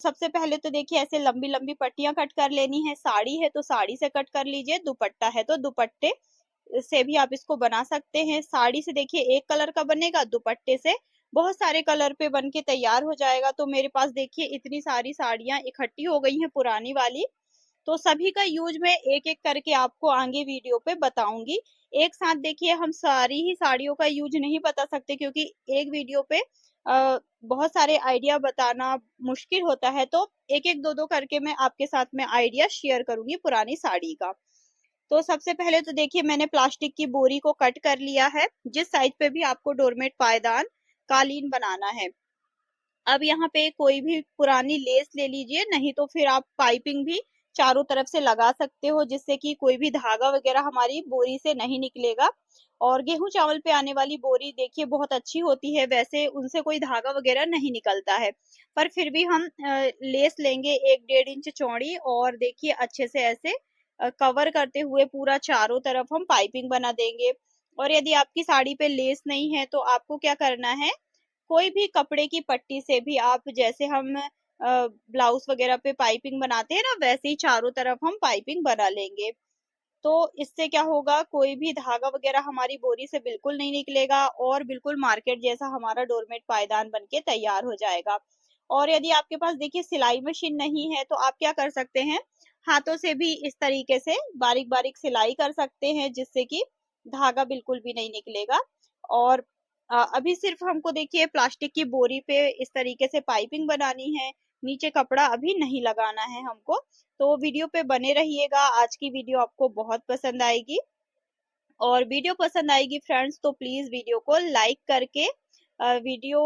सबसे पहले तो देखिए ऐसे लंबी लंबी पट्टियां कट कर लेनी है। साड़ी है तो साड़ी से कट कर लीजिए, दुपट्टा है तो दुपट्टे से भी आप इसको बना सकते हैं। साड़ी से देखिए एक कलर का बनेगा, दुपट्टे से बहुत सारे कलर पे बन के तैयार हो जाएगा। तो मेरे पास देखिए इतनी सारी साड़ियां इकट्ठी हो गई हैं पुरानी वाली, तो सभी का यूज मैं एक एक करके आपको आगे वीडियो पे बताऊंगी। एक साथ देखिए हम सारी ही साड़ियों का यूज नहीं बता सकते, क्योंकि एक वीडियो पे बहुत सारे आइडिया बताना मुश्किल होता है। तो एक एक दो दो करके मैं आपके साथ में आइडिया शेयर करूंगी पुरानी साड़ी का। तो सबसे पहले तो देखिए मैंने प्लास्टिक की बोरी को कट कर लिया है, जिस साइज पे भी आपको डोरमेट पायदान कालीन बनाना है। अब यहाँ पे कोई भी पुरानी लेस ले लीजिए, नहीं तो फिर आप पाइपिंग भी चारों तरफ से लगा सकते हो, जिससे कि कोई भी धागा वगैरह हमारी बोरी से नहीं निकलेगा। और गेहूं चावल पे आने वाली बोरी देखिए बहुत अच्छी होती है, वैसे उनसे कोई धागा वगैरह नहीं निकलता है। पर फिर भी हम लेस लेंगे 1-1.5 इंच चौड़ी, और देखिए अच्छे से ऐसे कवर करते हुए पूरा चारों तरफ हम पाइपिंग बना देंगे। और यदि आपकी साड़ी पे लेस नहीं है तो आपको क्या करना है, कोई भी कपड़े की पट्टी से भी आप, जैसे हम ब्लाउज वगैरह पे पाइपिंग बनाते हैं ना, वैसे ही चारों तरफ हम पाइपिंग बना लेंगे। तो इससे क्या होगा, कोई भी धागा वगैरह हमारी बोरी से बिल्कुल नहीं निकलेगा, और बिल्कुल मार्केट जैसा हमारा डोरमेट पायदान बनके तैयार हो जाएगा। और यदि आपके पास देखिए सिलाई मशीन नहीं है तो आप क्या कर सकते हैं, हाथों से भी इस तरीके से बारीक बारीक सिलाई कर सकते हैं, जिससे कि धागा बिल्कुल भी नहीं निकलेगा। और अभी सिर्फ हमको देखिए प्लास्टिक की बोरी पे इस तरीके से पाइपिंग बनानी है, नीचे कपड़ा अभी नहीं लगाना है हमको। तो वीडियो पे बने रहिएगा, आज की वीडियो आपको बहुत पसंद आएगी। और वीडियो पसंद आएगी फ्रेंड्स तो प्लीज वीडियो को लाइक करके वीडियो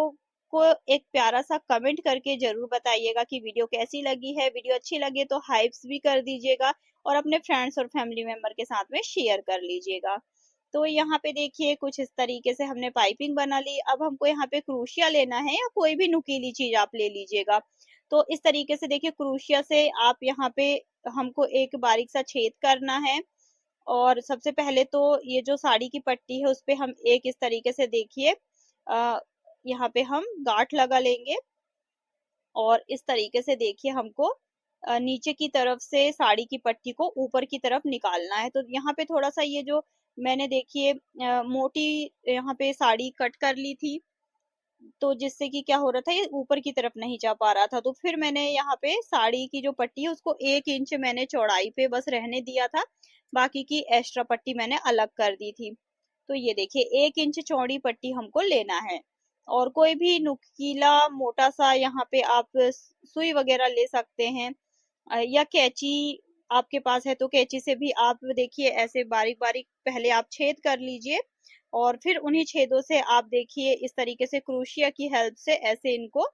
को एक प्यारा सा कमेंट करके जरूर बताइएगा कि वीडियो कैसी लगी है। वीडियो अच्छी लगे तो हाइप्स भी कर दीजिएगा, और अपने फ्रेंड्स और फैमिली मेंबर के साथ में शेयर कर लीजिएगा। तो यहाँ पे देखिए कुछ इस तरीके से हमने पाइपिंग बना ली। अब हमको यहाँ पे क्रूशिया लेना है, या कोई भी नुकीली चीज आप ले लीजिएगा। तो इस तरीके से देखिए क्रूशिया से आप यहाँ पे हमको एक बारीक सा छेद करना है। और सबसे पहले तो ये जो साड़ी की पट्टी है उस पे हम एक इस तरीके से देखिए यहाँ पे हम गांठ लगा लेंगे। और इस तरीके से देखिए हमको नीचे की तरफ से साड़ी की पट्टी को ऊपर की तरफ निकालना है। तो यहाँ पे थोड़ा सा ये जो मैंने देखिए मोटी यहाँ पे साड़ी कट कर ली थी, तो जिससे कि क्या हो रहा था, ये ऊपर की तरफ नहीं जा पा रहा था। तो फिर मैंने यहाँ पे साड़ी की जो पट्टी है उसको 1 इंच मैंने चौड़ाई पे बस रहने दिया था, बाकी की एक्स्ट्रा पट्टी मैंने अलग कर दी थी। तो ये देखिए 1 इंच चौड़ी पट्टी हमको लेना है। और कोई भी नुकीला मोटा सा यहाँ पे आप सुई वगैरह ले सकते हैं, या कैंची आपके पास है तो कैंची से भी आप देखिए ऐसे बारीक बारीक पहले आप छेद कर लीजिए। और फिर उन्हीं छेदों से आप देखिए इस तरीके से क्रोशिया की हेल्प से ऐसे इनको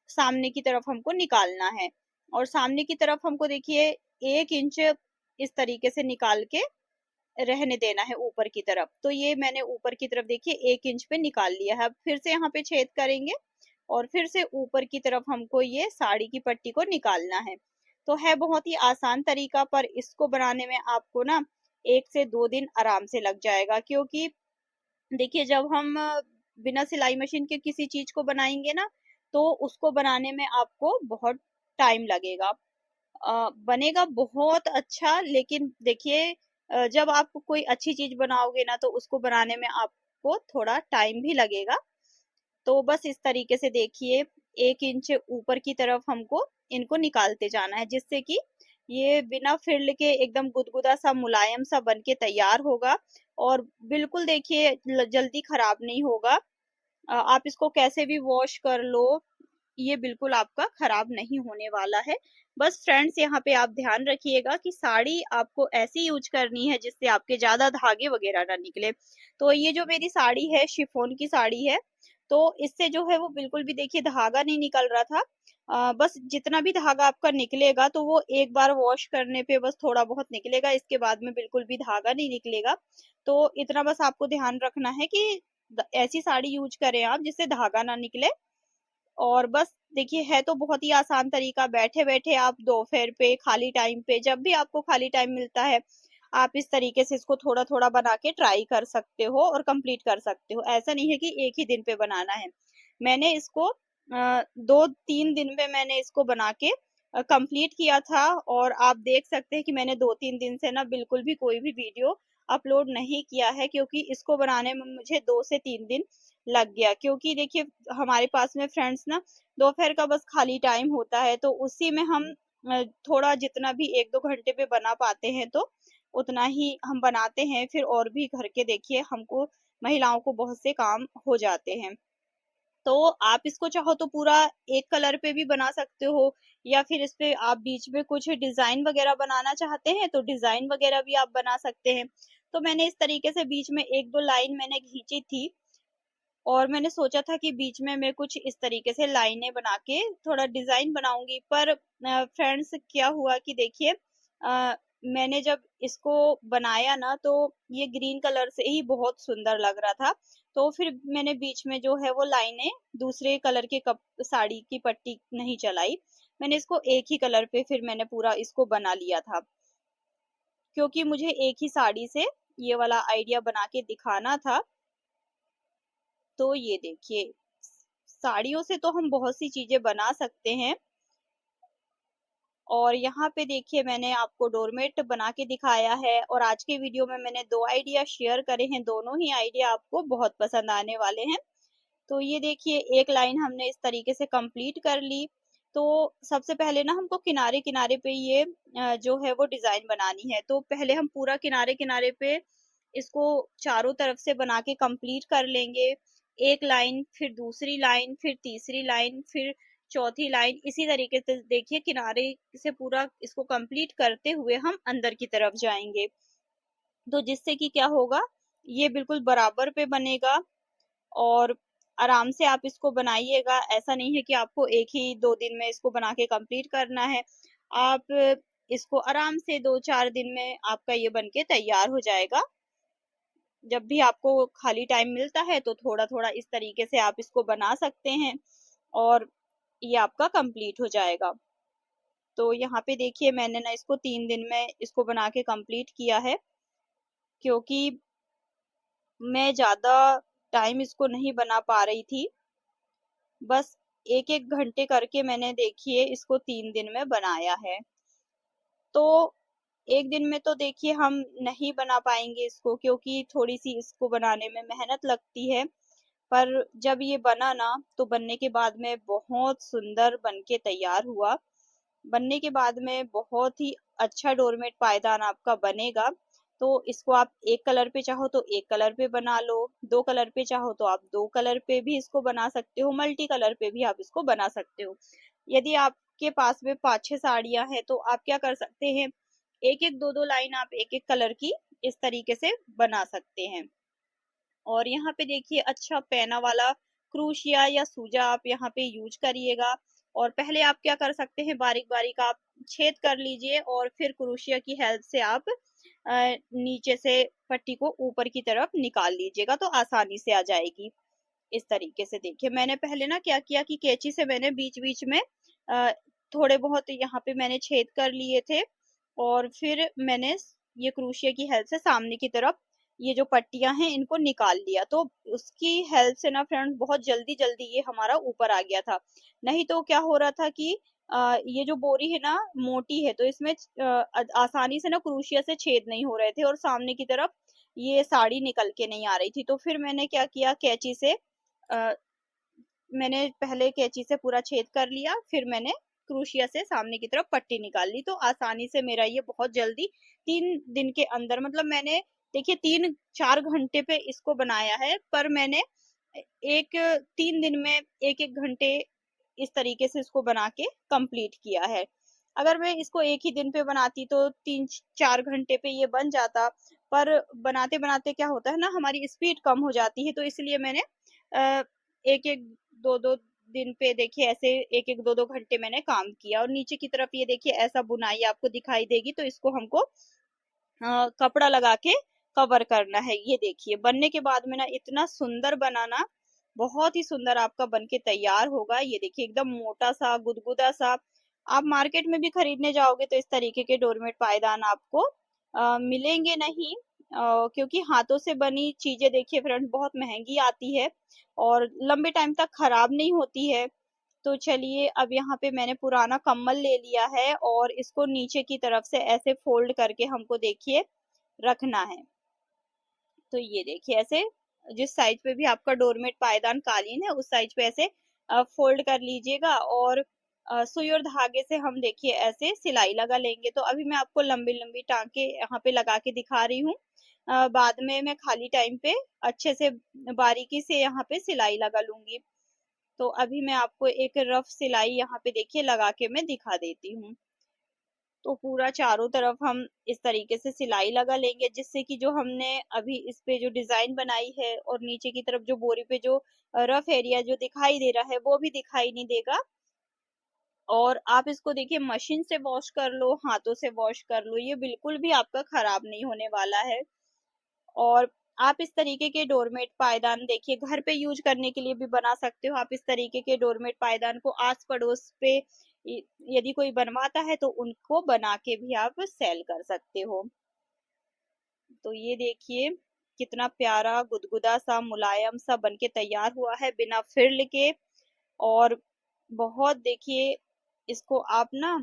सामने की तरफ हमको निकालना है। और सामने की तरफ हमको देखिए 1 इंच इस तरीके से निकाल के रहने देना है ऊपर की तरफ। तो ये मैंने ऊपर की तरफ देखिए 1 इंच पे निकाल लिया है। अब फिर से यहाँ पे छेद करेंगे, और फिर से ऊपर की तरफ हमको ये साड़ी की पट्टी को निकालना है। तो है बहुत ही आसान तरीका, पर इसको बनाने में आपको ना 1 से 2 दिन आराम से लग जाएगा। क्योंकि देखिए जब हम बिना सिलाई मशीन के किसी चीज को बनाएंगे ना, तो उसको बनाने में आपको बहुत टाइम लगेगा। बनेगा बहुत अच्छा, लेकिन देखिए जब आप कोई अच्छी चीज बनाओगे ना तो उसको बनाने में आपको थोड़ा टाइम भी लगेगा। तो बस इस तरीके से देखिए 1 इंच ऊपर की तरफ हमको इनको निकालते जाना है, जिससे कि ये बिना फिरल के एकदम गुदगुदा सा मुलायम सा बन के तैयार होगा। और बिल्कुल देखिए जल्दी खराब नहीं होगा। आप इसको कैसे भी वॉश कर लो, ये बिल्कुल आपका खराब नहीं होने वाला है। बस फ्रेंड्स यहाँ पे आप ध्यान रखिएगा कि साड़ी आपको ऐसी यूज करनी है जिससे आपके ज्यादा धागे वगैरह ना निकले। तो ये जो मेरी साड़ी है शिफॉन की साड़ी है, तो इससे जो है वो बिल्कुल भी देखिए धागा नहीं निकल रहा था। बस जितना भी धागा आपका निकलेगा तो वो एक बार वॉश करने पे बस थोड़ा बहुत निकलेगा, इसके बाद में बिल्कुल भी धागा नहीं निकलेगा। तो इतना बस आपको ध्यान रखना है कि ऐसी साड़ी यूज करें आप जिससे धागा ना निकले। और बस देखिए है तो बहुत ही आसान तरीका, बैठे बैठे आप दोपहर पे खाली टाइम पे जब भी आपको खाली टाइम मिलता है, आप इस तरीके से इसको थोड़ा थोड़ा बना के ट्राई कर सकते हो और कंप्लीट कर सकते हो। ऐसा नहीं है कि एक ही दिन पे बनाना है। मैंने इसको 2-3 दिन में मैंने इसको बना के कंप्लीट किया था। और आप देख सकते हैं कि मैंने 2-3 दिन से ना बिल्कुल भी कोई भी वीडियो अपलोड नहीं किया है, क्योंकि इसको बनाने में मुझे 2 से 3 दिन लग गया। क्योंकि देखिए हमारे पास में फ्रेंड्स ना दोपहर का बस खाली टाइम होता है, तो उसी में हम थोड़ा जितना भी 1-2 घंटे पे बना पाते हैं तो उतना ही हम बनाते हैं। फिर और भी घर के देखिए हमको महिलाओं को बहुत से काम हो जाते हैं। तो आप इसको चाहो तो पूरा एक कलर पे भी बना सकते हो, या फिर इस पे आप बीच में कुछ डिजाइन वगैरह बनाना चाहते हैं तो डिजाइन वगैरह भी आप बना सकते हैं। तो मैंने इस तरीके से बीच में 1-2 लाइन मैंने खींची थी, और मैंने सोचा था कि बीच में मैं कुछ इस तरीके से लाइनें बना के थोड़ा डिजाइन बनाऊंगी। पर फ्रेंड्स क्या हुआ कि देखिए मैंने जब इसको बनाया ना तो ये ग्रीन कलर से ही बहुत सुंदर लग रहा था। तो फिर मैंने बीच में जो है वो लाइनें दूसरे कलर के कप साड़ी की पट्टी नहीं चलाई। मैंने इसको एक ही कलर पे फिर मैंने पूरा इसको बना लिया था, क्योंकि मुझे एक ही साड़ी से ये वाला आइडिया बना के दिखाना था। तो ये देखिए साड़ियों से तो हम बहुत सी चीजें बना सकते हैं। और यहाँ पे देखिए मैंने आपको डोरमेट बना के दिखाया है, और आज के वीडियो में मैंने 2 आइडिया शेयर करे हैं। दोनों ही आइडिया आपको बहुत पसंद आने वाले हैं। तो ये देखिए एक लाइन हमने इस तरीके से कंप्लीट कर ली। तो सबसे पहले ना हमको किनारे किनारे पे ये जो है वो डिजाइन बनानी है। तो पहले हम पूरा किनारे किनारे पे इसको चारों तरफ से बना के कंप्लीट कर लेंगे। एक लाइन, फिर दूसरी लाइन, फिर तीसरी लाइन, फिर चौथी लाइन, इसी तरीके से देखिए किनारे से पूरा इसको कंप्लीट करते हुए हम अंदर की तरफ जाएंगे। तो जिससे कि क्या होगा, ये बिल्कुल बराबर पे बनेगा। और आराम से आप इसको बनाइएगा। ऐसा नहीं है कि आपको एक ही 2 दिन में इसको बना के कंप्लीट करना है। आप इसको आराम से 2-4 दिन में आपका ये बन के तैयार हो जाएगा। जब भी आपको खाली टाइम मिलता है तो थोड़ा थोड़ा इस तरीके से आप इसको बना सकते हैं, और ये आपका कंप्लीट हो जाएगा। तो यहाँ पे देखिए मैंने ना इसको 3 दिन में इसको बना के कंप्लीट किया है, क्योंकि मैं ज्यादा टाइम इसको नहीं बना पा रही थी। बस 1-1 घंटे करके मैंने देखिए इसको 3 दिन में बनाया है। तो एक दिन में तो देखिए हम नहीं बना पाएंगे इसको, क्योंकि थोड़ी सी इसको बनाने में मेहनत लगती है। पर जब ये बना ना तो बनने के बाद में बहुत सुंदर बन के तैयार हुआ। बनने के बाद में बहुत ही अच्छा डोरमेट पायदान आपका बनेगा। तो इसको आप एक कलर पे चाहो तो एक कलर पे बना लो, 2 कलर पे चाहो तो आप 2 कलर पे भी इसको बना सकते हो, मल्टी कलर पे भी आप इसको बना सकते हो। यदि आपके पास में 5-6 साड़ियां हैं तो आप क्या कर सकते हैं, एक एक दो दो लाइन आप एक एक कलर की इस तरीके से बना सकते हैं। और यहाँ पे देखिए अच्छा पैना वाला क्रूशिया या सूजा आप यहाँ पे यूज करिएगा। और पहले आप क्या कर सकते हैं, बारीक बारीक आप छेद कर लीजिए, और फिर क्रूशिया की हेल्प से आप नीचे से पट्टी को ऊपर की तरफ निकाल लीजिएगा, तो आसानी से आ जाएगी। इस तरीके से देखिए मैंने पहले ना क्या किया कि कैंची से मैंने बीच बीच में अ, थोड़े बहुत यहाँ पे मैंने छेद कर लिए थे, और फिर मैंने ये क्रूशिया की हेल्प से सामने की तरफ ये जो पट्टियां हैं इनको निकाल लिया। तो उसकी हेल्प से ना फ्रेंड्स बहुत जल्दी जल्दी ये हमारा ऊपर आ गया था। नहीं तो क्या हो रहा था कि ये जो बोरी है ना मोटी है, तो इसमें आसानी से ना क्रूशिया से छेद नहीं हो रहे थे, और सामने की तरफ ये साड़ी निकल के नहीं आ रही थी। तो फिर मैंने क्या किया, कैंची से अ, मैंने पहले कैंची से पूरा छेद कर लिया, फिर मैंने क्रूशिया से सामने की तरफ पट्टी निकाल ली। तो आसानी से मेरा ये बहुत जल्दी 3 दिन के अंदर, मतलब मैंने देखिए 3-4 घंटे पे इसको बनाया है, पर मैंने एक 3 दिन में 1-1 घंटे इस तरीके से इसको बना के कंप्लीट किया है। अगर मैं इसको एक ही दिन पे बनाती तो 3-4 घंटे पे ये बन जाता। पर बनाते बनाते क्या होता है ना, हमारी स्पीड कम हो जाती है, तो इसलिए मैंने एक एक दो दो दिन पे देखिए ऐसे एक एक दो दो घंटे मैंने काम किया। और नीचे की तरफ ये देखिए ऐसा बुनाई आपको दिखाई देगी, तो इसको हमको कपड़ा लगा के कवर करना है। ये देखिए बनने के बाद में ना इतना सुंदर बनाना, बहुत ही सुंदर आपका बन के तैयार होगा। ये देखिए एकदम मोटा सा गुदगुदा सा। आप मार्केट में भी खरीदने जाओगे तो इस तरीके के डोरमेट पायदान आपको मिलेंगे नहीं। क्योंकि हाथों से बनी चीजें देखिए फ्रेंड्स बहुत महंगी आती है, और लंबे टाइम तक खराब नहीं होती है। तो चलिए अब यहाँ पे मैंने पुराना कम्बल ले लिया है और इसको नीचे की तरफ से ऐसे फोल्ड करके हमको देखिए रखना है। तो ये देखिए ऐसे जिस साइज पे भी आपका डोरमेट पायदान कालीन है उस साइज पे ऐसे फोल्ड कर लीजिएगा और सुई और धागे से हम देखिए ऐसे सिलाई लगा लेंगे। तो अभी मैं आपको लंबी लंबी टांके यहाँ पे लगा के दिखा रही हूँ। बाद में मैं खाली टाइम पे अच्छे से बारीकी से यहाँ पे सिलाई लगा लूंगी। तो अभी मैं आपको एक रफ सिलाई यहाँ पे देखिए लगा के मैं दिखा देती हूँ। तो पूरा चारों तरफ हम इस तरीके से सिलाई लगा लेंगे जिससे कि जो हमने अभी इस पे जो डिजाइन बनाई है और नीचे की तरफ जो बोरी पे जो रफ एरिया जो दिखाई दे रहा है वो भी दिखाई नहीं देगा। और आप इसको देखिए मशीन से वॉश कर लो, हाथों से वॉश कर लो, ये बिल्कुल भी आपका खराब नहीं होने वाला है। और आप इस तरीके के डोरमेट पायदान देखिए घर पे यूज करने के लिए भी बना सकते हो। आप इस तरीके के डोरमेट पायदान को आस पड़ोस पे यदि कोई बनवाता है तो उनको बना के भी आप सेल कर सकते हो। तो ये देखिए कितना प्यारा गुदगुदा सा मुलायम सा बनके तैयार हुआ है बिना फ्रिल के। और बहुत देखिए इसको आप ना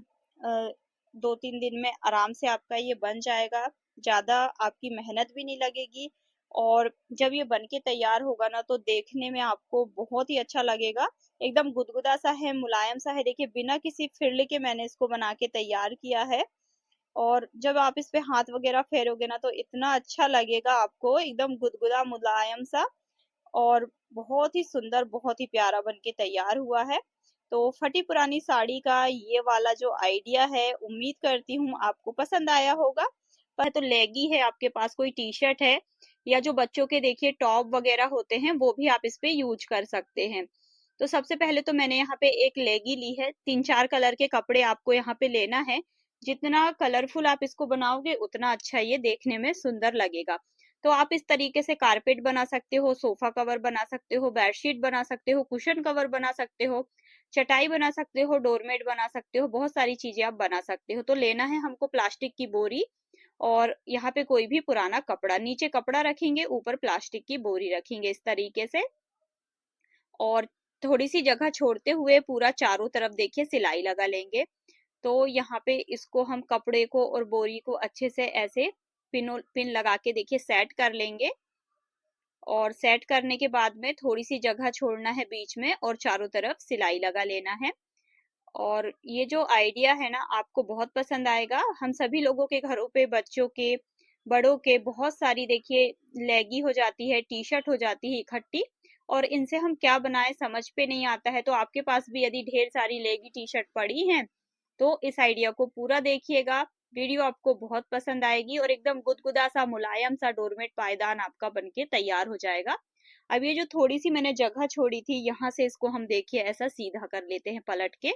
2-3 दिन में आराम से आपका ये बन जाएगा। ज्यादा आपकी मेहनत भी नहीं लगेगी और जब ये बन के तैयार होगा ना तो देखने में आपको बहुत ही अच्छा लगेगा। एकदम गुदगुदा सा है, मुलायम सा है। देखिए बिना किसी फिरले के मैंने इसको बना के तैयार किया है। और जब आप इस पे हाथ वगैरह फेरोगे ना तो इतना अच्छा लगेगा आपको, एकदम गुदगुदा मुलायम सा। और बहुत ही सुंदर, बहुत ही प्यारा बन के तैयार हुआ है। तो फटी पुरानी साड़ी का ये वाला जो आइडिया है उम्मीद करती हूँ आपको पसंद आया होगा। पर तो लेगी है, आपके पास कोई टी शर्ट है या जो बच्चों के देखिए टॉप वगैरह होते हैं वो भी आप इस पे यूज कर सकते हैं। तो सबसे पहले तो मैंने यहाँ पे एक लेगी ली है। 3-4 कलर के कपड़े आपको यहाँ पे लेना है। जितना कलरफुल आप इसको बनाओगे उतना अच्छा ये देखने में सुंदर लगेगा। तो आप इस तरीके से कारपेट बना सकते हो, सोफा कवर बना सकते हो, बेडशीट बना सकते हो, कुशन कवर बना सकते हो, चटाई बना सकते हो, डोरमेट बना सकते हो, बहुत सारी चीजें आप बना सकते हो। तो लेना है हमको प्लास्टिक की बोरी और यहाँ पे कोई भी पुराना कपड़ा, नीचे कपड़ा रखेंगे, ऊपर प्लास्टिक की बोरी रखेंगे इस तरीके से। और थोड़ी सी जगह छोड़ते हुए पूरा चारों तरफ देखिए सिलाई लगा लेंगे। तो यहाँ पे इसको हम कपड़े को और बोरी को अच्छे से ऐसे पिन लगा के देखिए सेट कर लेंगे। और सेट करने के बाद में थोड़ी सी जगह छोड़ना है बीच में और चारों तरफ सिलाई लगा लेना है। और ये जो आइडिया है ना आपको बहुत पसंद आएगा। हम सभी लोगों के घरों पे बच्चों के, बड़ों के बहुत सारी देखिए लेगी हो जाती है, टी शर्ट हो जाती है इकट्ठी, और इनसे हम क्या बनाएं समझ पे नहीं आता है। तो आपके पास भी यदि ढेर सारी लेगी टी शर्ट पड़ी हैं तो इस आइडिया को पूरा देखिएगा। वीडियो आपको बहुत पसंद आएगी और एकदम गुदगुदा सा मुलायम सा डोरमेट पायदान आपका बनके तैयार हो जाएगा। अब ये जो थोड़ी सी मैंने जगह छोड़ी थी यहाँ से इसको हम देखिए ऐसा सीधा कर लेते हैं पलट के।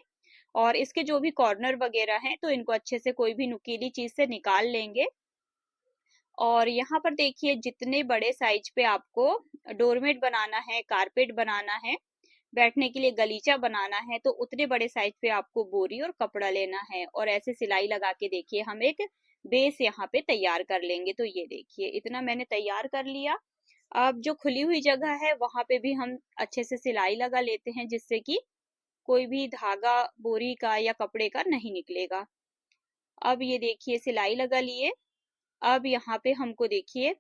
और इसके जो भी कॉर्नर वगैरह हैं तो इनको अच्छे से कोई भी नुकीली चीज से निकाल लेंगे। और यहाँ पर देखिए जितने बड़े साइज पे आपको डोरमेट बनाना है, कारपेट बनाना है, बैठने के लिए गलीचा बनाना है तो उतने बड़े साइज पे आपको बोरी और कपड़ा लेना है। और ऐसे सिलाई लगा के देखिए हम एक बेस यहाँ पे तैयार कर लेंगे। तो ये देखिए इतना मैंने तैयार कर लिया। अब जो खुली हुई जगह है वहां पे भी हम अच्छे से सिलाई लगा लेते हैं जिससे कि कोई भी धागा बोरी का या कपड़े का नहीं निकलेगा। अब ये देखिए सिलाई लगा लिए। अब यहाँ पे हमको देखिए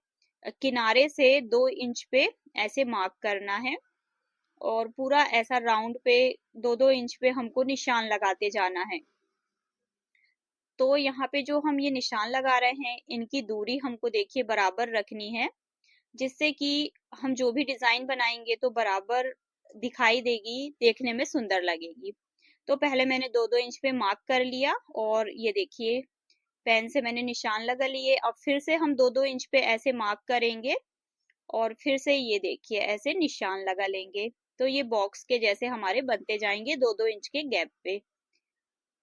किनारे से 2 इंच पे ऐसे मार्क करना है और पूरा ऐसा राउंड पे 2-2 इंच पे हमको निशान लगाते जाना है। तो यहाँ पे जो हम ये निशान लगा रहे हैं इनकी दूरी हमको देखिए बराबर रखनी है जिससे कि हम जो भी डिजाइन बनाएंगे तो बराबर दिखाई देगी, देखने में सुंदर लगेगी। तो पहले मैंने 2-2 इंच पे मार्क कर लिया और ये देखिए पेन से मैंने निशान लगा लिए। अब फिर से हम 2-2 इंच पे ऐसे मार्क करेंगे और फिर से ये देखिए ऐसे निशान लगा लेंगे। तो ये बॉक्स के जैसे हमारे बनते जाएंगे 2-2 इंच के गैप पे।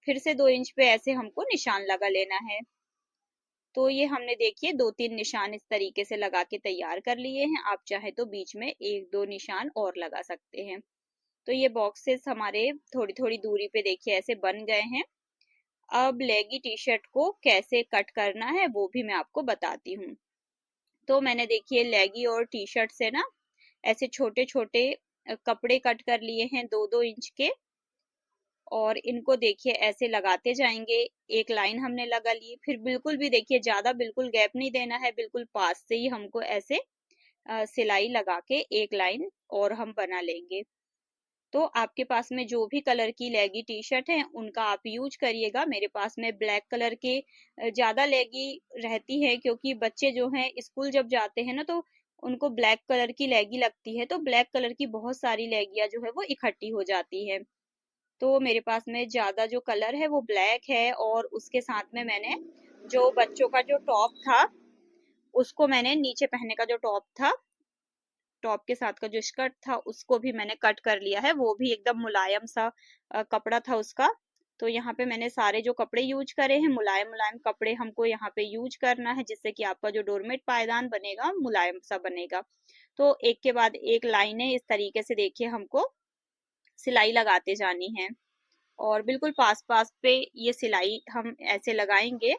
फिर से 2 इंच पे ऐसे हमको निशान लगा लेना है। तो ये हमने देखिए 2-3 निशान इस तरीके से लगा के तैयार कर लिए हैं। आप चाहे तो बीच में 1-2 निशान और लगा सकते हैं। तो ये बॉक्सेस हमारे थोड़ी थोड़ी दूरी पे देखिए ऐसे बन गए हैं। अब लेगी टी शर्ट को कैसे कट करना है वो भी मैं आपको बताती हूँ। तो मैंने देखिए लेगी और टी शर्ट से ना ऐसे छोटे छोटे कपड़े कट कर लिए हैं 2-2 इंच के। और इनको देखिए ऐसे लगाते जाएंगे। एक लाइन हमने लगा ली, फिर बिल्कुल भी देखिए ज्यादा बिल्कुल गैप नहीं देना है, बिल्कुल पास से ही हमको ऐसे सिलाई लगा के एक लाइन और हम बना लेंगे। तो आपके पास में जो भी कलर की लेगी टी शर्ट है उनका आप यूज करिएगा। मेरे पास में ब्लैक कलर के ज्यादा लेगी रहती है, क्योंकि बच्चे जो हैं स्कूल जब जाते हैं ना तो उनको ब्लैक कलर की लेगी लगती है, तो ब्लैक कलर की बहुत सारी लेगियां जो है वो इकट्ठी हो जाती है। तो मेरे पास में ज्यादा जो कलर है वो ब्लैक है, और उसके साथ में मैंने जो बच्चों का जो टॉप था उसको मैंने नीचे पहनने का जो टॉप था, टॉप के साथ का जो स्कर्ट था उसको भी मैंने कट कर लिया है। वो भी एकदम मुलायम सा कपड़ा था उसका। तो यहाँ पे मैंने सारे जो कपड़े यूज करे हैं, मुलायम मुलायम कपड़े हमको यहाँ पे यूज करना है, जिससे कि आपका जो डोरमेट पायदान बनेगा मुलायम सा बनेगा। तो एक के बाद एक लाइनें इस तरीके से देखिए हमको सिलाई लगाते जानी है, और बिल्कुल पास पास पे ये सिलाई हम ऐसे लगाएंगे।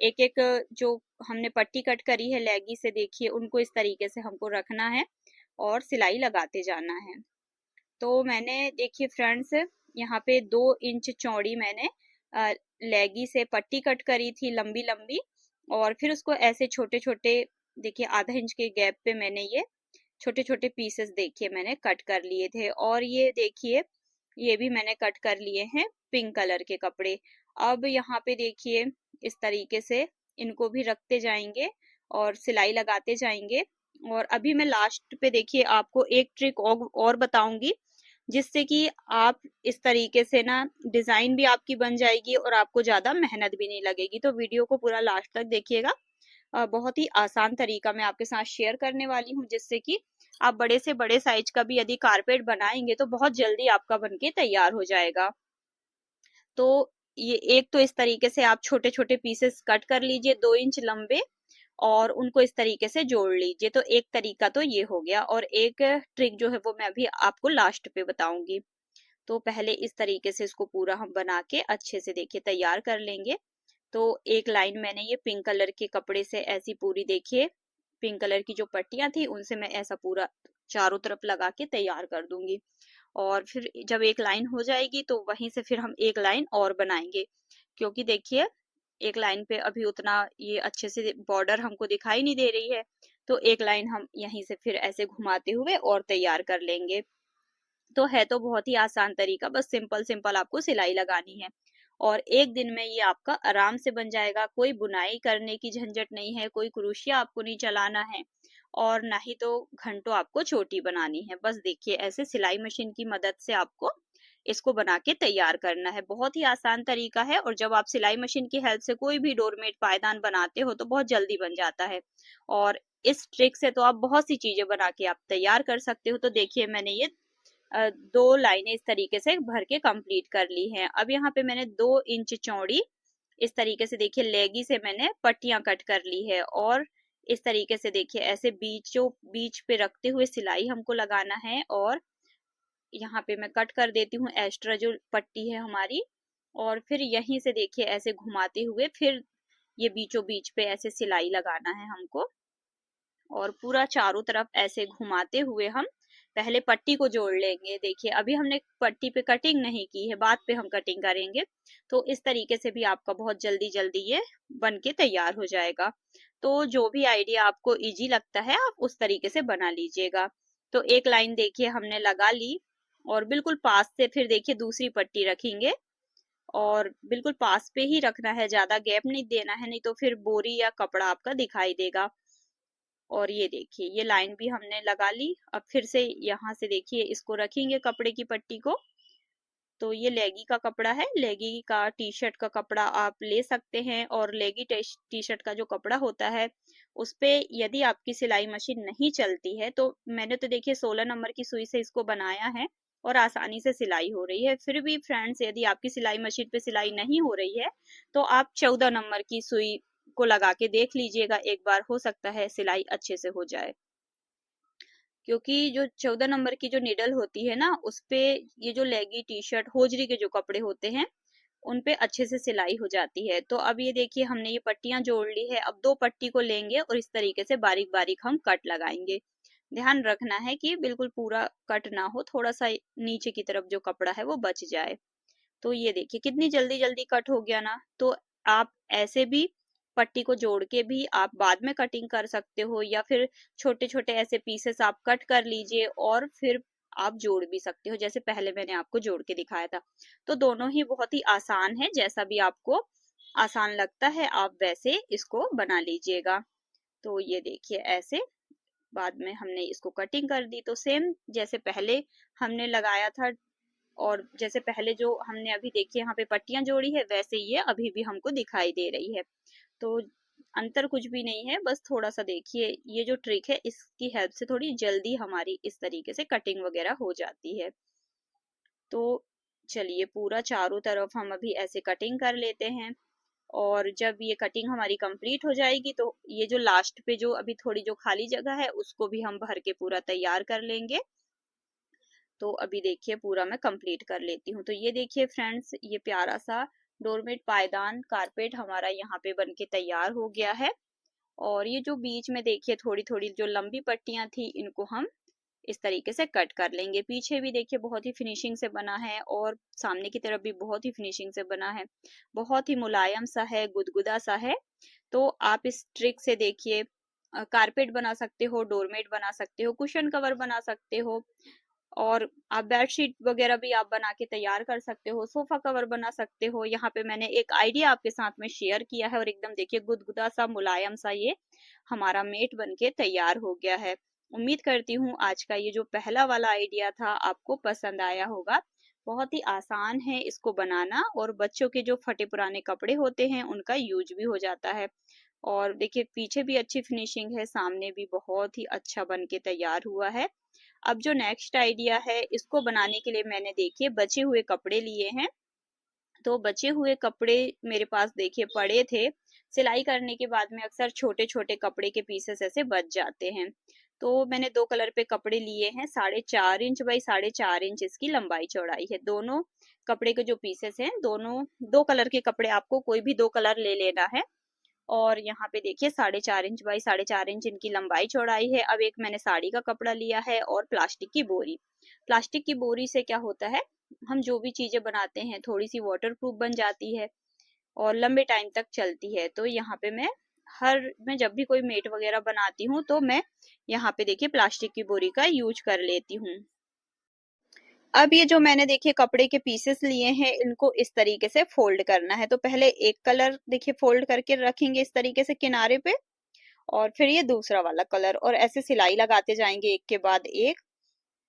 एक एक जो हमने पट्टी कट करी है लेगी से देखिए उनको इस तरीके से हमको रखना है और सिलाई लगाते जाना है। तो मैंने देखिए फ्रेंड्स यहाँ पे 2 इंच चौड़ी मैंने लेगी से पट्टी कट करी थी लंबी लंबी, और फिर उसको ऐसे छोटे छोटे देखिए आधा इंच के गैप पे मैंने ये छोटे छोटे पीसेस देखिए मैंने कट कर लिए थे। और ये देखिए ये भी मैंने कट कर लिए हैं पिंक कलर के कपड़े। अब यहाँ पे देखिए इस तरीके से इनको भी रखते जाएंगे और सिलाई लगाते जाएंगे। और अभी मैं लास्ट पे देखिए आपको एक ट्रिक और बताऊंगी, जिससे कि आप इस तरीके से ना डिजाइन भी आपकी बन जाएगी और आपको ज्यादा मेहनत भी नहीं लगेगी। तो वीडियो को पूरा लास्ट तक देखिएगा। बहुत ही आसान तरीका मैं आपके साथ शेयर करने वाली हूँ, जिससे कि आप बड़े से बड़े साइज का भी यदि कारपेट बनाएंगे तो बहुत जल्दी आपका बनके तैयार हो जाएगा। तो ये एक तो इस तरीके से आप छोटे छोटे पीसेस कट कर लीजिए 2 इंच लंबे, और उनको इस तरीके से जोड़ लीजिए। तो एक तरीका तो ये हो गया, और एक ट्रिक जो है वो मैं अभी आपको लास्ट पे बताऊंगी। तो पहले इस तरीके से इसको पूरा हम बना के अच्छे से देखिए तैयार कर लेंगे। तो एक लाइन मैंने ये पिंक कलर के कपड़े से ऐसी पूरी देखिए पिंक कलर की जो पट्टियां थी उनसे मैं ऐसा पूरा चारों तरफ लगा के तैयार कर दूंगी। और फिर जब एक लाइन हो जाएगी तो वहीं से फिर हम एक लाइन और बनाएंगे, क्योंकि देखिए एक लाइन पे अभी उतना ये अच्छे से बॉर्डर हमको दिखाई नहीं दे रही है। तो एक लाइन हम यहीं से फिर ऐसे घुमाते हुए और तैयार कर लेंगे। तो है तो बहुत ही आसान तरीका, बस सिंपल सिंपल आपको सिलाई लगानी है और एक दिन में ये आपका आराम से बन जाएगा। कोई बुनाई करने की झंझट नहीं है, कोई क्रोशिया आपको नहीं चलाना है, और ना ही तो घंटों आपको चोटी बनानी है। बस देखिए ऐसे सिलाई मशीन की मदद से आपको इसको बना के तैयार करना है। बहुत ही आसान तरीका है, और जब आप सिलाई मशीन की हेल्प से कोई भी डोरमेट पायदान बनाते हो तो बहुत जल्दी बन जाता है। और इस ट्रिक से तो आप बहुत सी चीजें बना के आप तैयार कर सकते हो। तो देखिए मैंने ये 2 लाइनें इस तरीके से भर के कंप्लीट कर ली हैं। अब यहाँ पे मैंने 2 इंच चौड़ी इस तरीके से देखिए लेगी से मैंने पट्टियां कट कर ली है, और इस तरीके से देखिए ऐसे बीच पे रखते हुए सिलाई हमको लगाना है। और यहाँ पे मैं कट कर देती हूँ एक्स्ट्रा जो पट्टी है हमारी, और फिर यहीं से देखिए ऐसे घुमाते हुए फिर ये बीचों बीच पे ऐसे सिलाई लगाना है हमको, और पूरा चारों तरफ ऐसे घुमाते हुए हम पहले पट्टी को जोड़ लेंगे। देखिए अभी हमने पट्टी पे कटिंग नहीं की है, बाद पे हम कटिंग करेंगे। तो इस तरीके से भी आपका बहुत जल्दी जल्दी ये बन के तैयार हो जाएगा। तो जो भी आइडिया आपको इजी लगता है आप उस तरीके से बना लीजिएगा। तो एक लाइन देखिए हमने लगा ली, और बिल्कुल पास से फिर देखिए दूसरी पट्टी रखेंगे, और बिल्कुल पास पे ही रखना है, ज्यादा गैप नहीं देना है, नहीं तो फिर बोरी या कपड़ा आपका दिखाई देगा। और ये देखिए ये लाइन भी हमने लगा ली। अब फिर से यहाँ से देखिए इसको रखेंगे कपड़े की पट्टी को। तो ये लेगी का कपड़ा है, लेगी का टी शर्ट का कपड़ा आप ले सकते हैं, और लेगी टी शर्ट का जो कपड़ा होता है उस पे यदि आपकी सिलाई मशीन नहीं चलती है, तो मैंने तो देखिए 16 नंबर की सुई से इसको बनाया है और आसानी से सिलाई हो रही है। फिर भी फ्रेंड्स यदि आपकी सिलाई मशीन पे सिलाई नहीं हो रही है तो आप 14 नंबर की सुई को लगा के देख लीजिएगा एक बार, हो सकता है सिलाई अच्छे से हो जाए। क्योंकि जो 14 नंबर की जो निडल होती है ना उस पे ये जो लेगी टी शर्ट होजरी के जो कपड़े होते हैं उन पे अच्छे से सिलाई हो जाती है। तो अब ये देखिए हमने ये पट्टियां जोड़ ली है। अब 2 पट्टी को लेंगे और इस तरीके से बारीक बारीक हम कट लगाएंगे। ध्यान रखना है कि बिल्कुल पूरा कट ना हो, थोड़ा सा नीचे की तरफ जो कपड़ा है वो बच जाए। तो ये देखिए कितनी जल्दी जल्दी कट हो गया ना। तो आप ऐसे भी पट्टी को जोड़ के भी आप बाद में कटिंग कर सकते हो, या फिर छोटे छोटे ऐसे पीसेस आप कट कर लीजिए और फिर आप जोड़ भी सकते हो, जैसे पहले मैंने आपको जोड़ के दिखाया था। तो दोनों ही बहुत ही आसान है, जैसा भी आपको आसान लगता है आप वैसे इसको बना लीजिएगा। तो ये देखिए ऐसे बाद में हमने इसको कटिंग कर दी, तो सेम जैसे पहले हमने लगाया था और जैसे पहले जो हमने अभी देखिए यहाँ पे पट्टियां जोड़ी है, वैसे ये अभी भी हमको दिखाई दे रही है। तो अंतर कुछ भी नहीं है, बस थोड़ा सा देखिए ये जो ट्रिक है इसकी हेल्प से थोड़ी जल्दी हमारी इस तरीके से कटिंग वगैरह हो जाती है। तो चलिए पूरा चारों तरफ हम अभी ऐसे कटिंग कर लेते हैं, और जब ये कटिंग हमारी कंप्लीट हो जाएगी तो ये जो लास्ट पे जो अभी थोड़ी जो खाली जगह है उसको भी हम भर के पूरा तैयार कर लेंगे। तो अभी देखिए पूरा मैं कंप्लीट कर लेती हूँ। तो ये देखिए फ्रेंड्स, ये प्यारा सा डोरमेट पायदान कारपेट हमारा यहाँ पे बनके तैयार हो गया है। और ये जो बीच में देखिए थोड़ी थोड़ी जो लंबी पट्टियां थी, इनको हम इस तरीके से कट कर लेंगे। पीछे भी देखिए बहुत ही फिनिशिंग से बना है और सामने की तरफ भी बहुत ही फिनिशिंग से बना है। बहुत ही मुलायम सा है, गुदगुदा सा है। तो आप इस ट्रिक से देखिए कारपेट बना सकते हो, डोरमेट बना सकते हो, कुशन कवर बना सकते हो, और आप बेडशीट वगैरह भी आप बना के तैयार कर सकते हो, सोफा कवर बना सकते हो। यहाँ पे मैंने एक आइडिया आपके साथ में शेयर किया है और एकदम देखिए गुदगुदा सा मुलायम सा ये हमारा मेट बनके तैयार हो गया है। उम्मीद करती हूँ आज का ये जो पहला वाला आइडिया था आपको पसंद आया होगा। बहुत ही आसान है इसको बनाना, और बच्चों के जो फटे पुराने कपड़े होते हैं उनका यूज भी हो जाता है। और देखिए पीछे भी अच्छी फिनिशिंग है, सामने भी बहुत ही अच्छा बन के तैयार हुआ है। अब जो नेक्स्ट आइडिया है, इसको बनाने के लिए मैंने देखिए बचे हुए कपड़े लिए हैं। तो बचे हुए कपड़े मेरे पास देखिए पड़े थे। सिलाई करने के बाद में अक्सर छोटे छोटे कपड़े के पीसेस ऐसे बच जाते हैं। तो मैंने दो कलर पे कपड़े लिए हैं, 4.5 इंच बाई 4.5 इंच इसकी लंबाई चौड़ाई है। दोनों कपड़े के जो पीसेस हैं, दोनों दो कलर के कपड़े, आपको कोई भी दो कलर ले लेना है। और यहाँ पे देखिए 4.5 इंच बाई 4.5 इंच इनकी लंबाई चौड़ाई है। अब एक मैंने साड़ी का कपड़ा लिया है और प्लास्टिक की बोरी। प्लास्टिक की बोरी से क्या होता है, हम जो भी चीजें बनाते हैं थोड़ी सी वाटर प्रूफ बन जाती है और लंबे टाइम तक चलती है। तो यहाँ पे मैं जब भी कोई मेट वगैरह बनाती हूँ तो मैं यहाँ पे देखिए प्लास्टिक की बोरी का यूज कर लेती हूँ। अब ये जो मैंने देखिए कपड़े के पीसेस लिए हैं, इनको इस तरीके से फोल्ड करना है। तो पहले एक कलर देखिए फोल्ड करके रखेंगे इस तरीके से किनारे पे, और फिर ये दूसरा वाला कलर, और ऐसे सिलाई लगाते जाएंगे एक के बाद एक।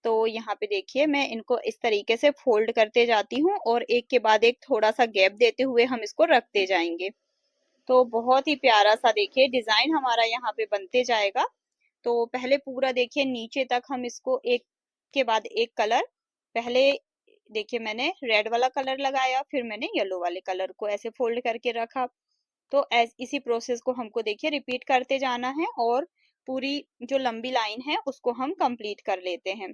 तो यहाँ पे देखिए मैं इनको इस तरीके से फोल्ड करते जाती हूँ और एक के बाद एक थोड़ा सा गैप देते हुए हम इसको रखते जाएंगे। तो बहुत ही प्यारा सा देखिए डिजाइन हमारा यहाँ पे बनते जाएगा। तो पहले पूरा देखिए नीचे तक हम इसको एक के बाद एक कलर, पहले देखिए मैंने रेड वाला कलर लगाया, फिर मैंने येलो वाले कलर को ऐसे फोल्ड करके रखा। तो इसी प्रोसेस को हमको देखिए रिपीट करते जाना है, और पूरी जो लंबी लाइन है उसको हम कंप्लीट कर लेते हैं।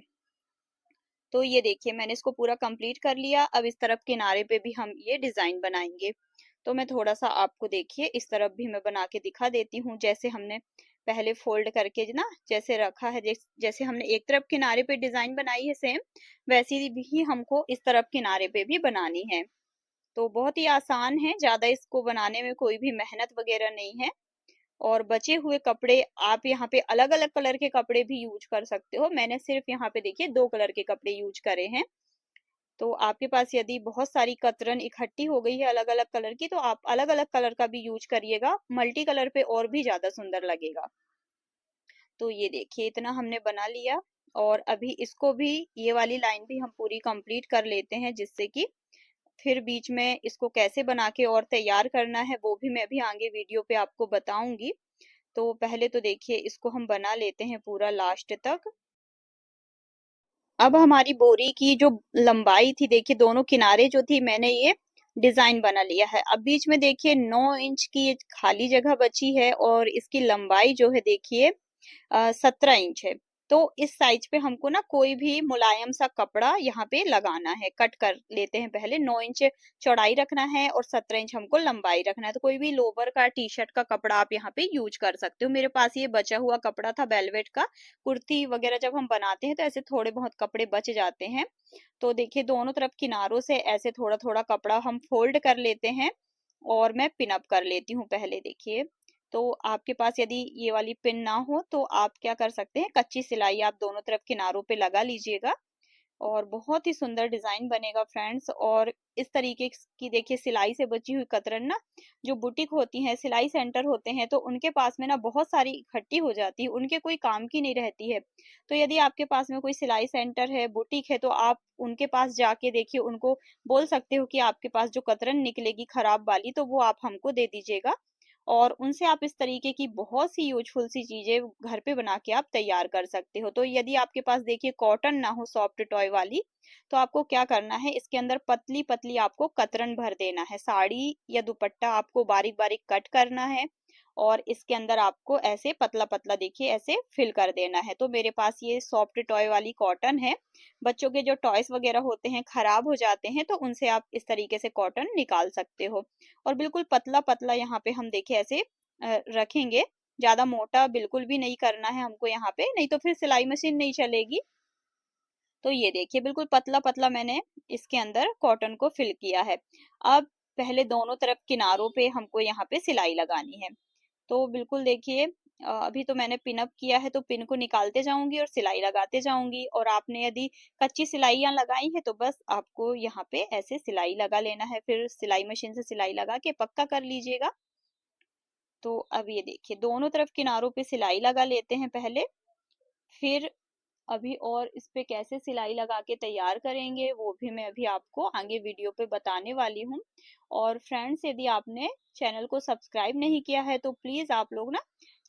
तो ये देखिए मैंने इसको पूरा कंप्लीट कर लिया। अब इस तरफ किनारे पे भी हम ये डिजाइन बनाएंगे। तो मैं थोड़ा सा आपको देखिए इस तरफ भी मैं बना के दिखा देती हूँ। जैसे हमने पहले फोल्ड करके ना जैसे रखा है, जैसे हमने एक तरफ किनारे पे डिजाइन बनाई है सेम, वैसी भी हमको इस तरफ किनारे पे भी बनानी है। तो बहुत ही आसान है, ज्यादा इसको बनाने में कोई भी मेहनत वगैरह नहीं है। और बचे हुए कपड़े आप यहाँ पे अलग अलग कलर के कपड़े भी यूज कर सकते हो। मैंने सिर्फ यहाँ पे देखिए दो कलर के कपड़े यूज करे हैं। तो आपके पास यदि बहुत सारी कतरन इकट्ठी हो गई है अलग अलग कलर की, तो आप अलग अलग कलर का भी यूज करिएगा, मल्टी कलर पे और भी ज्यादा सुंदर लगेगा। तो ये देखिए इतना हमने बना लिया, और अभी इसको भी ये वाली लाइन भी हम पूरी कंप्लीट कर लेते हैं, जिससे कि फिर बीच में इसको कैसे बना के और तैयार करना है वो भी मैं अभी आगे वीडियो पे आपको बताऊंगी। तो पहले तो देखिए इसको हम बना लेते हैं पूरा लास्ट तक। अब हमारी बोरी की जो लंबाई थी देखिए, दोनों किनारे जो थी मैंने ये डिजाइन बना लिया है। अब बीच में देखिए 9 इंच की खाली जगह बची है, और इसकी लंबाई जो है देखिए 17 इंच है। तो इस साइज पे हमको ना कोई भी मुलायम सा कपड़ा यहाँ पे लगाना है। कट कर लेते हैं पहले। 9 इंच चौड़ाई रखना है और 17 इंच हमको लंबाई रखना है। तो कोई भी लोवर का, टी शर्ट का कपड़ा आप यहाँ पे यूज कर सकते हो। मेरे पास ये बचा हुआ कपड़ा था वेलवेट का। कुर्ती वगैरह जब हम बनाते हैं तो ऐसे थोड़े बहुत कपड़े बच जाते हैं। तो देखिए दोनों तरफ किनारों से ऐसे थोड़ा थोड़ा कपड़ा हम फोल्ड कर लेते हैं और मैं पिन अप कर लेती हूँ पहले। देखिए, तो आपके पास यदि ये वाली पिन ना हो तो आप क्या कर सकते हैं, कच्ची सिलाई आप दोनों तरफ किनारों पे लगा लीजिएगा और बहुत ही सुंदर डिजाइन बनेगा फ्रेंड्स। और इस तरीके की देखिए सिलाई से बची हुई कतरन ना, जो बुटीक होती हैं, सिलाई सेंटर होते हैं, तो उनके पास में ना बहुत सारी इकट्ठी हो जाती है, उनके कोई काम की नहीं रहती है। तो यदि आपके पास में कोई सिलाई सेंटर है, बुटीक है, तो आप उनके पास जाके देखिए, उनको बोल सकते हो कि आपके पास जो कतरन निकलेगी खराब वाली, तो वो आप हमको दे दीजिएगा। और उनसे आप इस तरीके की बहुत सी यूजफुल सी चीजें घर पे बना के आप तैयार कर सकते हो। तो यदि आपके पास देखिए कॉटन ना हो, सॉफ्ट टॉय वाली, तो आपको क्या करना है, इसके अंदर पतली पतली आपको कतरन भर देना है। साड़ी या दुपट्टा आपको बारीक बारीक कट करना है और इसके अंदर आपको ऐसे पतला पतला देखिए ऐसे फिल कर देना है। तो मेरे पास ये सॉफ्ट टॉय वाली कॉटन है। बच्चों के जो टॉयज वगैरह होते हैं खराब हो जाते हैं, तो उनसे आप इस तरीके से कॉटन निकाल सकते हो। और बिल्कुल पतला पतला यहाँ पे हम देखिए ऐसे रखेंगे। ज्यादा मोटा बिल्कुल भी नहीं करना है हमको यहाँ पे, नहीं तो फिर सिलाई मशीन नहीं चलेगी। तो ये देखिए बिल्कुल पतला पतला मैंने इसके अंदर कॉटन को फिल किया है। अब पहले दोनों तरफ किनारों पे हमको यहाँ पे सिलाई लगानी है। तो बिल्कुल देखिए, अभी तो मैंने पिन अप किया है, तो पिन को निकालते जाऊंगी और सिलाई लगाते जाऊंगी। और आपने यदि कच्ची सिलाइयां लगाई है तो बस आपको यहाँ पे ऐसे सिलाई लगा लेना है, फिर सिलाई मशीन से सिलाई लगा के पक्का कर लीजिएगा। तो अब ये देखिए दोनों तरफ किनारों पे सिलाई लगा लेते हैं पहले। फिर अभी और इस पे कैसे सिलाई लगा के तैयार करेंगे वो भी मैं अभी आपको आगे वीडियो पे बताने वाली हूँ। और फ्रेंड्स, यदि आपने चैनल को सब्सक्राइब नहीं किया है तो प्लीज आप लोग ना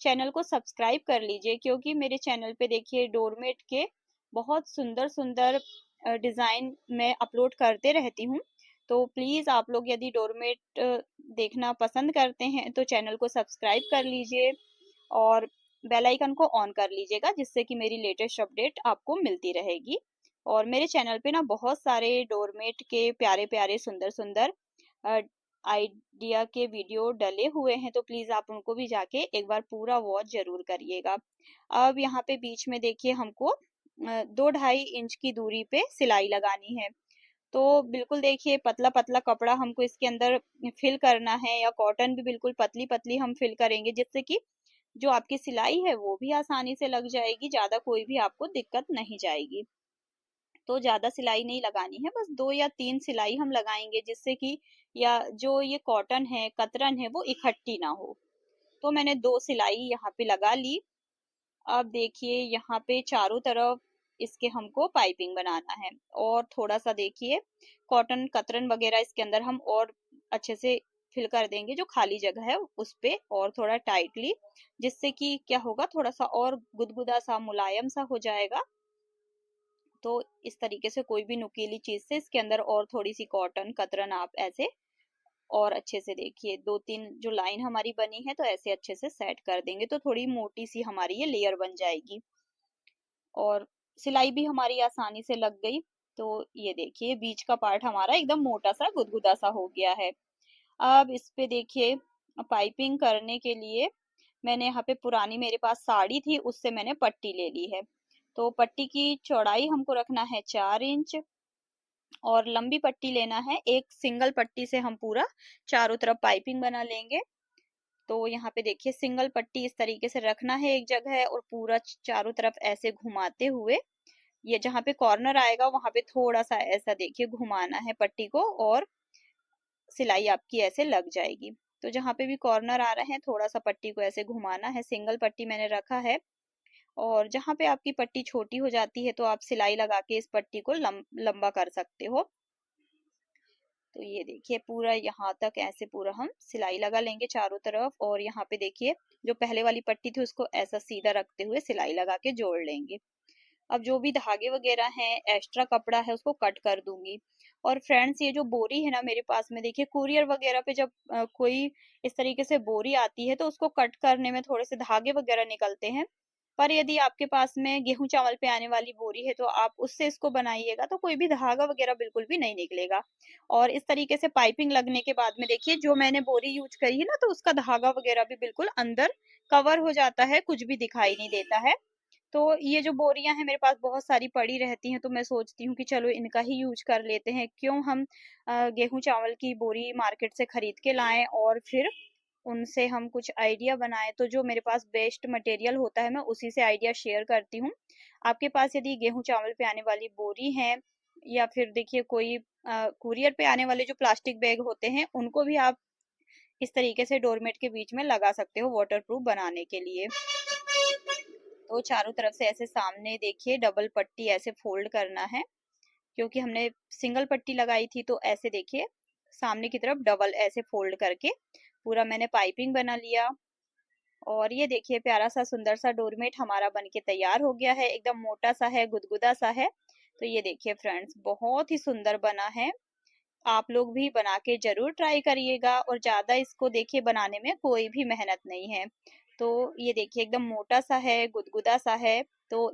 चैनल को सब्सक्राइब कर लीजिए, क्योंकि मेरे चैनल पे देखिए डोरमेट के बहुत सुंदर सुंदर डिजाइन मैं अपलोड करते रहती हूँ। तो प्लीज आप लोग यदि डोरमेट देखना पसंद करते हैं तो चैनल को सब्सक्राइब कर लीजिए और बेल आइकन को ऑन कर लीजिएगा, जिससे कि मेरी लेटेस्ट अपडेट आपको मिलती रहेगी। और मेरे चैनल पे ना बहुत सारे डोरमेट के प्यारे प्यारे सुंदर सुंदर आइडिया के वीडियो डले हुए हैं, तो प्लीज आप उनको भी जाके एक बार पूरा वॉच जरूर करिएगा। अब यहाँ पे बीच में देखिए हमको 2-2.5 इंच की दूरी पे सिलाई लगानी है। तो बिल्कुल देखिए पतला पतला कपड़ा हमको इसके अंदर फिल करना है, या कॉटन भी बिल्कुल पतली पतली हम फिल करेंगे, जिससे कि जो आपकी सिलाई है वो भी आसानी से लग जाएगी, ज्यादा कोई भी आपको दिक्कत नहीं जाएगी। तो ज्यादा सिलाई नहीं लगानी है, बस 2 या 3 सिलाई हम लगाएंगे, जिससे कि या जो ये कॉटन है, कतरन है, वो इकट्ठी ना हो। तो मैंने 2 सिलाई यहाँ पे लगा ली। अब देखिए यहाँ पे चारों तरफ इसके हमको पाइपिंग बनाना है, और थोड़ा सा देखिए कॉटन कतरन वगैरह इसके अंदर हम और अच्छे से फिल कर देंगे, जो खाली जगह है उस पे, और थोड़ा टाइटली, जिससे कि क्या होगा, थोड़ा सा और गुदगुदा सा मुलायम सा हो जाएगा। तो इस तरीके से कोई भी नुकीली चीज से इसके अंदर और थोड़ी सी कॉटन कतरन आप ऐसे और अच्छे से देखिए 2-3 जो लाइन हमारी बनी है, तो ऐसे अच्छे से सेट कर देंगे, तो थोड़ी मोटी सी हमारी ये लेयर बन जाएगी और सिलाई भी हमारी आसानी से लग गई। तो ये देखिए बीच का पार्ट हमारा एकदम मोटा सा गुदगुदा सा हो गया है। अब इस पे देखिए पाइपिंग करने के लिए मैंने यहाँ पे पुरानी मेरे पास साड़ी थी, उससे मैंने पट्टी ले ली है। तो पट्टी की चौड़ाई हमको रखना है 4 इंच और लंबी पट्टी लेना है। एक सिंगल पट्टी से हम पूरा चारों तरफ पाइपिंग बना लेंगे। तो यहाँ पे देखिए सिंगल पट्टी इस तरीके से रखना है एक जगह, और पूरा चारों तरफ ऐसे घुमाते हुए ये जहाँ पे कॉर्नर आएगा वहां पे थोड़ा सा ऐसा देखिए घुमाना है पट्टी को, और सिलाई आपकी ऐसे लग जाएगी। तो जहाँ पे भी कॉर्नर आ रहे हैं थोड़ा सा पट्टी को ऐसे घुमाना है। सिंगल पट्टी मैंने रखा है, और जहाँ पे आपकी पट्टी छोटी हो जाती है तो आप सिलाई लगा के इस पट्टी को लंबा कर सकते हो। तो ये देखिए पूरा यहाँ तक ऐसे पूरा हम सिलाई लगा लेंगे चारों तरफ, और यहाँ पे देखिए जो पहले वाली पट्टी थी उसको ऐसा सीधा रखते हुए सिलाई लगा के जोड़ लेंगे। अब जो भी धागे वगैरह हैं, एक्स्ट्रा कपड़ा है, उसको कट कर दूंगी। और फ्रेंड्स, ये जो बोरी है ना मेरे पास में, देखिए कुरियर वगैरह पे जब कोई इस तरीके से बोरी आती है तो उसको कट करने में थोड़े से धागे वगैरह निकलते हैं। पर यदि आपके पास में गेहूं चावल पे आने वाली बोरी है तो आप उससे इसको बनाइएगा तो कोई भी धागा वगैरह बिल्कुल भी नहीं निकलेगा। और इस तरीके से पाइपिंग लगने के बाद में देखिए जो मैंने बोरी यूज करी है ना, तो उसका धागा वगैरह भी बिल्कुल अंदर कवर हो जाता है, कुछ भी दिखाई नहीं देता है। तो ये जो बोरियां हैं मेरे पास बहुत सारी पड़ी रहती हैं, तो मैं सोचती हूँ कि चलो इनका ही यूज कर लेते हैं, क्यों हम गेहूं चावल की बोरी मार्केट से खरीद के लाएं और फिर उनसे हम कुछ आइडिया बनाएं। तो जो मेरे पास बेस्ट मटेरियल होता है मैं उसी से आइडिया शेयर करती हूँ। आपके पास यदि गेहूं चावल पे आने वाली बोरी है या फिर देखिए कोई कुरियर पे आने वाले जो प्लास्टिक बैग होते हैं उनको भी आप इस तरीके से डोरमेट के बीच में लगा सकते हो वाटरप्रूफ बनाने के लिए। तो चारों तरफ से ऐसे सामने देखिए डबल पट्टी ऐसे फोल्ड करना है, क्योंकि हमने सिंगल पट्टी लगाई थी। तो ऐसे देखिए सामने की तरफ डबल ऐसे फोल्ड करके पूरा मैंने पाइपिंग बना लिया। और ये देखिए प्यारा सा सुंदर सा डोरमेट हमारा बनके तैयार हो गया है, एकदम मोटा सा है, गुदगुदा सा है। तो ये देखिए फ्रेंड्स बहुत ही सुंदर बना है। आप लोग भी बना के जरूर ट्राई करिएगा, और ज्यादा इसको देखिए बनाने में कोई भी मेहनत नहीं है। तो ये देखिए एकदम मोटा सा है, गुदगुदा सा है। तो